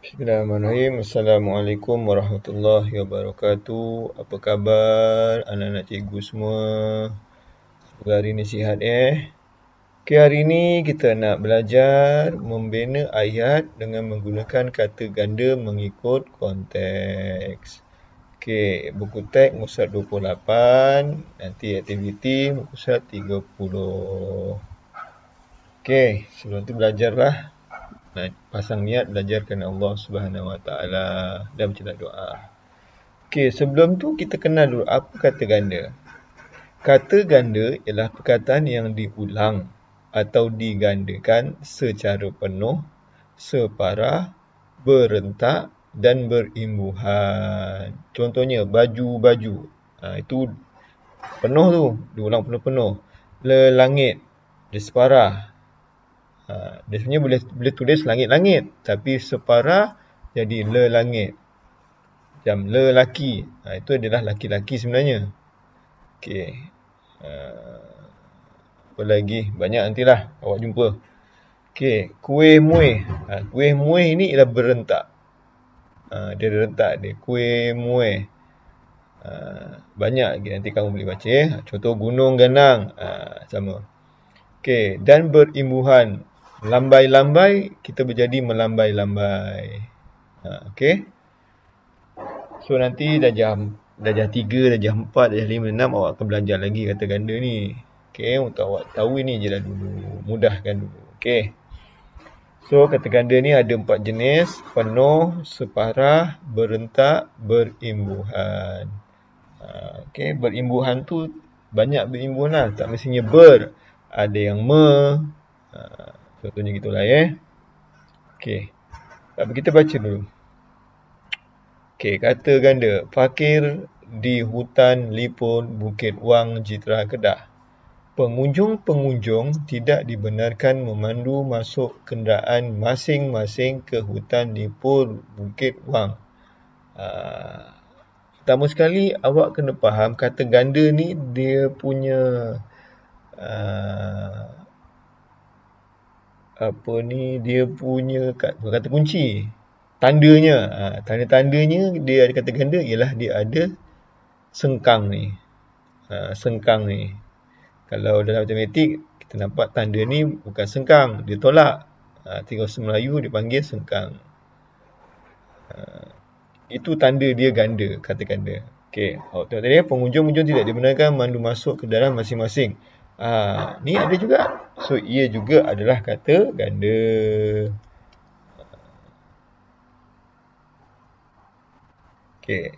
Bismillahirrahmanirrahim. Assalamualaikum warahmatullahi wabarakatuh. Apa khabar anak-anak cikgu semua? Semoga hari ini sihat Okey, hari ini kita nak belajar membina ayat dengan menggunakan kata ganda mengikut konteks. Okey, buku teks muka surat 28, nanti aktiviti muka surat 30. Okey, sebelum tu belajarlah. Pasang niat belajar kerana Allah Subhanahu Wa Taala dan baca doa. Okey, sebelum tu kita kenal dulu apa kata ganda. Kata ganda ialah perkataan yang diulang atau digandakan secara penuh, separah, berentak dan berimbuhan. Contohnya baju-baju. Itu penuh tu, diulang penuh-penuh. Lelangit, dia separah. Dia sebenarnya boleh tulis langit-langit, tapi separah jadi lelangit. Macam lelaki, itu adalah laki-laki sebenarnya. Okey. Apa lagi? Banyak nantilah awak jumpa. Okey, kuih muih. Kuih muih ni ialah berentak. Dia rentak dia. Kuih muih. Banyak lagi nanti kamu boleh baca. Contoh gunung ganang. Sama. Okey, dan berimbuhan. Lambai-lambai, kita berjadi melambai-lambai. Okey. So, nanti darjah 3, darjah 4, darjah 5, 6 awak akan belajar lagi kata ganda ni. Okey, untuk awak tahu ini je lah dulu. Mudahkan dulu. Okey. So, kata ganda ni ada 4 jenis. Penuh, separah, berentak, berimbuhan. Okey, berimbuhan tu banyak berimbuhan lah. Tak mestinya ber. Ada yang contohnya gitulah Okey. Tapi kita baca dulu. Okey, kata ganda. Fakir di hutan liput Bukit Wang Jitra Kedah. Pengunjung-pengunjung tidak dibenarkan memandu masuk kenderaan masing-masing ke hutan liput Bukit Wang. Pertama sekali awak kena faham kata ganda ni dia punya dia punya kata kunci. Tandanya, tanda-tandanya dia ada kata ganda ialah dia ada sengkang ni. Sengkang ni. Kalau dalam matematik kita nampak tanda ni bukan sengkang, dia tolak. Tengok Melayu dipanggil sengkang. Itu tanda dia ganda, kata ganda. Okey, awak tengok tadi pengunjung-pengunjung tidak dibenarkan memandu masuk ke dalam masing-masing. Ni ada juga. So, ia juga adalah kata ganda. Okey.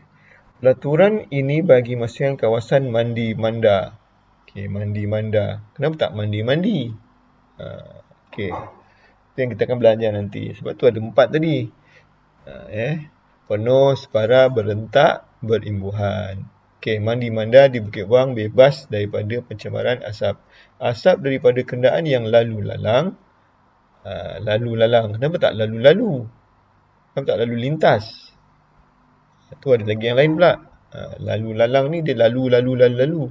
Pelaturan ini bagi masing kawasan Mandi Manda. Okey, Mandi Manda. Kenapa tak mandi-mandi? Okey. Itu yang kita akan belajar nanti. Sebab tu ada 4 tadi. Penuh, separah, berentak, berimbuhan. Okey, Mandi Manda di Bukit Wang bebas daripada pencemaran asap. Asap daripada kenderaan yang lalu-lalang. Lalu-lalang. Kenapa tak lalu-lalu? Kenapa tak lalu lintas? Tu ada lagi yang lain pula. Lalu-lalang ni dia lalu-lalu.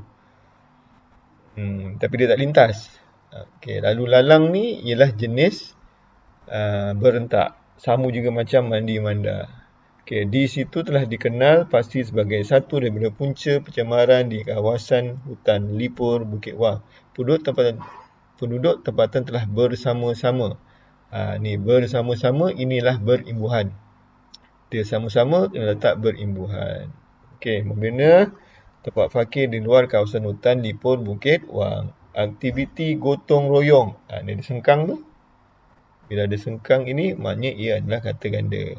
Tapi dia tak lintas. Okey, lalu-lalang ni ialah jenis berentak. Sama juga macam Mandi Manda. Okey, di situ telah dikenal pasti sebagai satu daripada punca pencemaran di kawasan hutan lipur Bukit Wang. Penduduk tempatan telah bersama-sama. Ni bersama-sama inilah berimbuhan. Dia sama-sama kena letak berimbuhan. Okey, membina tempat fakir di luar kawasan hutan lipur Bukit Wang. Aktiviti gotong royong. Ni ada sengkang tu. Bila ada sengkang ini, maknanya ia adalah kata ganda.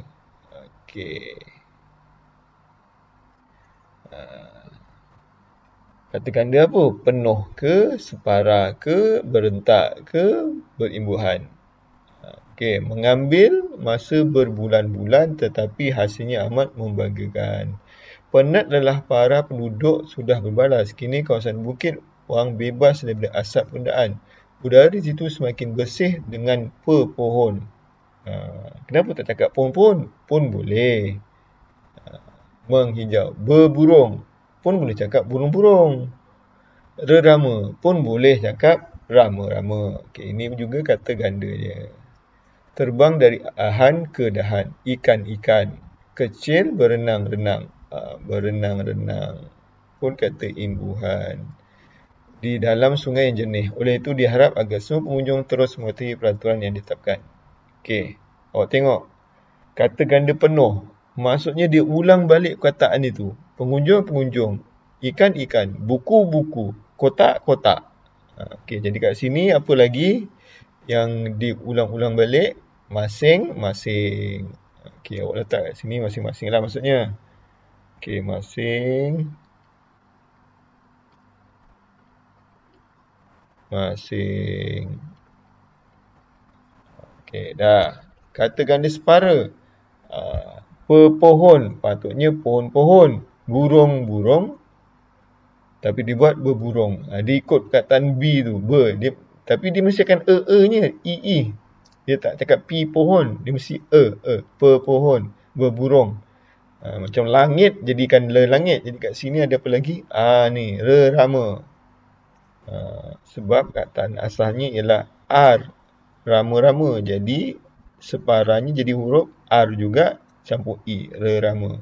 Okey. Kata ganda apa? Penuh ke, separah ke, berentak ke, berimbuhan. Okey, mengambil masa berbulan-bulan tetapi hasilnya amat membanggakan. Penat lelah para penduduk sudah berbalas. Kini kawasan Bukit Wang bebas daripada asap kenderaan. Udara di situ semakin bersih dengan pohon. Kenapa tak cakap pohon-pohon? Pun boleh. Menghijau. Berburung. Pun boleh cakap burung-burung. Rerama. Pun boleh cakap rama-rama. Okey, ini juga kata ganda je. terbang dari ahan ke dahan. Ikan-ikan. Kecil berenang-renang. Berenang-renang pun kata imbuhan. Di dalam sungai yang jernih. Oleh itu diharap agar semua pengunjung terus mematuhi peraturan yang ditetapkan. Okey, awak tengok. Kata ganda penuh. Maksudnya dia ulang balik perkataan itu. Pengunjung-pengunjung. Ikan-ikan. Buku-buku. Kotak-kotak. Okey, jadi kat sini apa lagi yang diulang-ulang balik? Masing-masing. Okey, awak letak kat sini masing-masing lah maksudnya. Okey, masing. Masing. Okey, dah. Kata ganda separa. Pepohon. Patutnya pohon-pohon. Burung-burung. Tapi dibuat berburung. Dia ikut perkataan B tu. Tapi dia mesti akan nya. I. Dia tak cakap P pohon. Dia mesti Pepohon. Berburung. Macam langit jadikan le langit. Jadi kat sini ada apa lagi? Ni. Rama. Sebab perkataan asalnya ialah R. Rama-rama. Jadi separahnya jadi huruf R juga. Campur I. Rama.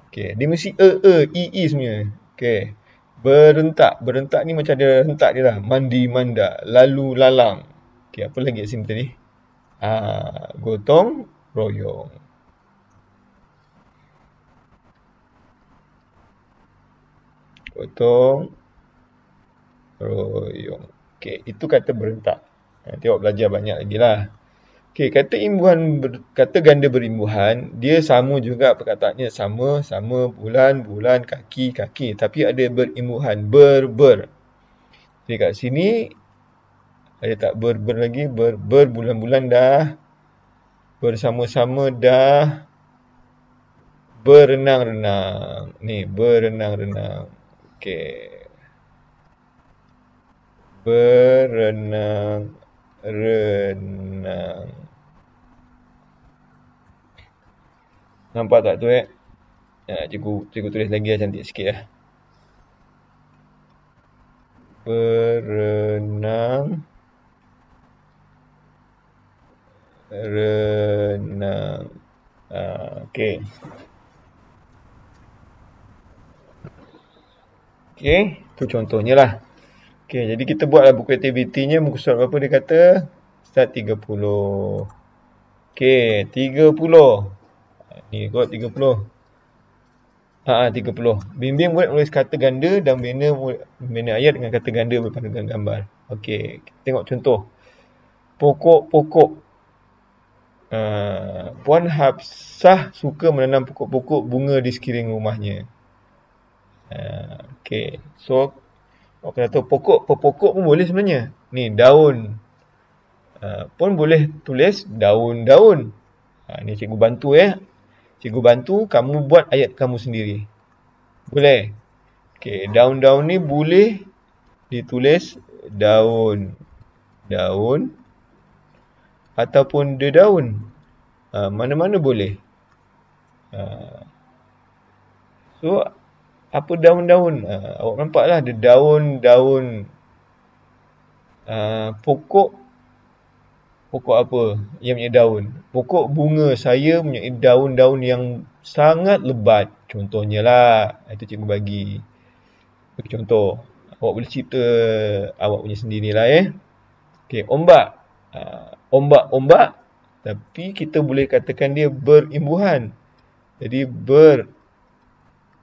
Okey. Dia mesti I sebenarnya. Okey. Berentak. Berentak ni macam ada rentak dia lah. Mandi, manda. Lalu, lalang. Okey, apa lagi kat sini tadi? Gotong, royong. Gotong, royong. Okey, itu kata berentak. Nanti awak belajar banyak lagi lah. Okey, kata imbuhan, kata ganda berimbuhan, dia sama juga perkataannya. Sama, bulan, kaki. Tapi ada berimbuhan. Ber. Jadi kat sini, ada tak ber lagi? Berbulan-bulan dah. Bersama-sama dah. Berenang-renang. Ni, berenang-renang. Okey. Berenang-renang. Nampak tak tu cikgu tulis lagi lah cantik sikit lah. Berenang. Okey. Okey, tu contohnya lah. Okey, jadi kita buatlah buku aktivitinya. Muka surat berapa dia kata? Start 30. Okey, 30. Ni kot 30. 30. Bimbing murid menulis kata ganda dan bina ayat dengan kata ganda berpandukan gambar. Okey, kita tengok contoh. Pokok-pokok. Puan Hafsah suka menanam pokok-pokok bunga di sekeliling rumahnya. Okey, so awak kena tahu pokok pun boleh sebenarnya. Ni daun. Pun boleh tulis daun-daun. Ni cikgu bantu Cikgu bantu kamu buat ayat kamu sendiri. Boleh. Okey, daun-daun ni boleh ditulis daun. Daun. Ataupun dedaun. Mana-mana boleh. So, apa daun-daun? Awak nampaklah ada daun-daun. Pokok apa yang punya daun? Pokok bunga saya punya daun-daun yang sangat lebat. Contohnya lah. Itu cikgu bagi contoh. Awak boleh cipta awak punya sendirilah Okey, ombak. Ombak-ombak. Tapi kita boleh katakan dia berimbuhan. Jadi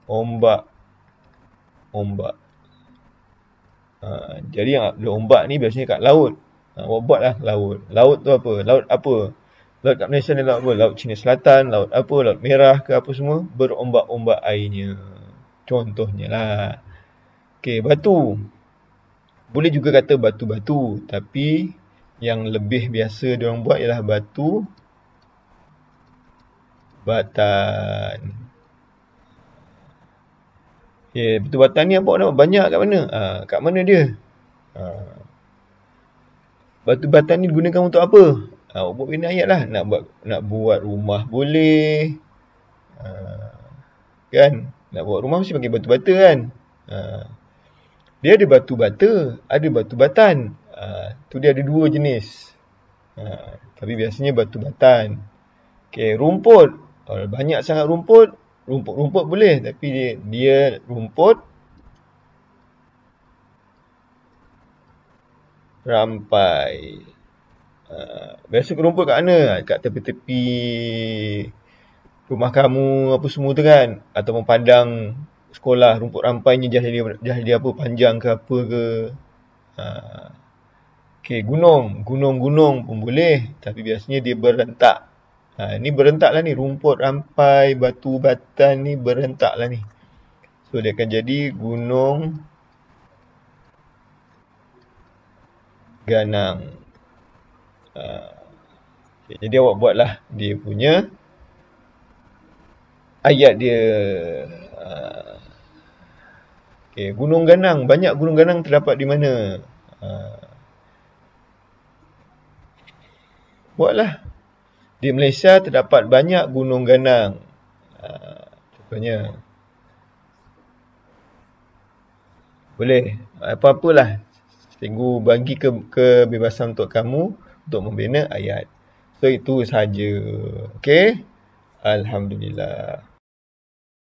ombak. Jadi yang ada ombak ni biasanya kat laut. Awak buatlah laut. Laut tu apa? Laut apa? Laut kat Malaysia ni laut apa? Laut Cina Selatan, laut apa? Laut Merah ke apa semua? Berombak-ombak airnya. Contohnya lah. Okey, batu. Boleh juga kata batu-batu. Tapi yang lebih biasa diorang buat ialah batu batan. Okey, batu batan ni awak nampak banyak kat mana? Kat mana dia? Batu batan ni digunakan untuk apa? Awak buat bina ayat lah. Nak buat rumah boleh. Kan? Nak buat rumah mesti pakai batu bata kan? Dia ada batu bata, ada batu batan. Tu dia ada dua jenis. Tapi biasanya batu batan. Okey, rumput. Kalau banyak sangat rumput, rumput-rumput boleh, tapi dia rumput rampai. Biasa rumput kat mana? Kat tepi-tepi rumah kamu apa semua tu kan, ataupun padang sekolah, rumput rampainya jadi apa, panjang ke apa ke. Okey, gunung-gunung pun boleh, tapi biasanya dia berentak. Ni berentak lah ni, rumput rampai, batu batan ni berentak lah ni. So dia akan jadi gunung ganang. Okay, jadi awak buatlah dia punya ayat dia. Okay, gunung ganang, banyak gunung ganang terdapat di mana? Buatlah. Di Malaysia terdapat banyak gunung ganang. Contohnya. Boleh. Apa-apalah. Cikgu bagi kebebasan untuk kamu untuk membina ayat. So itu sahaja. Okey. Alhamdulillah.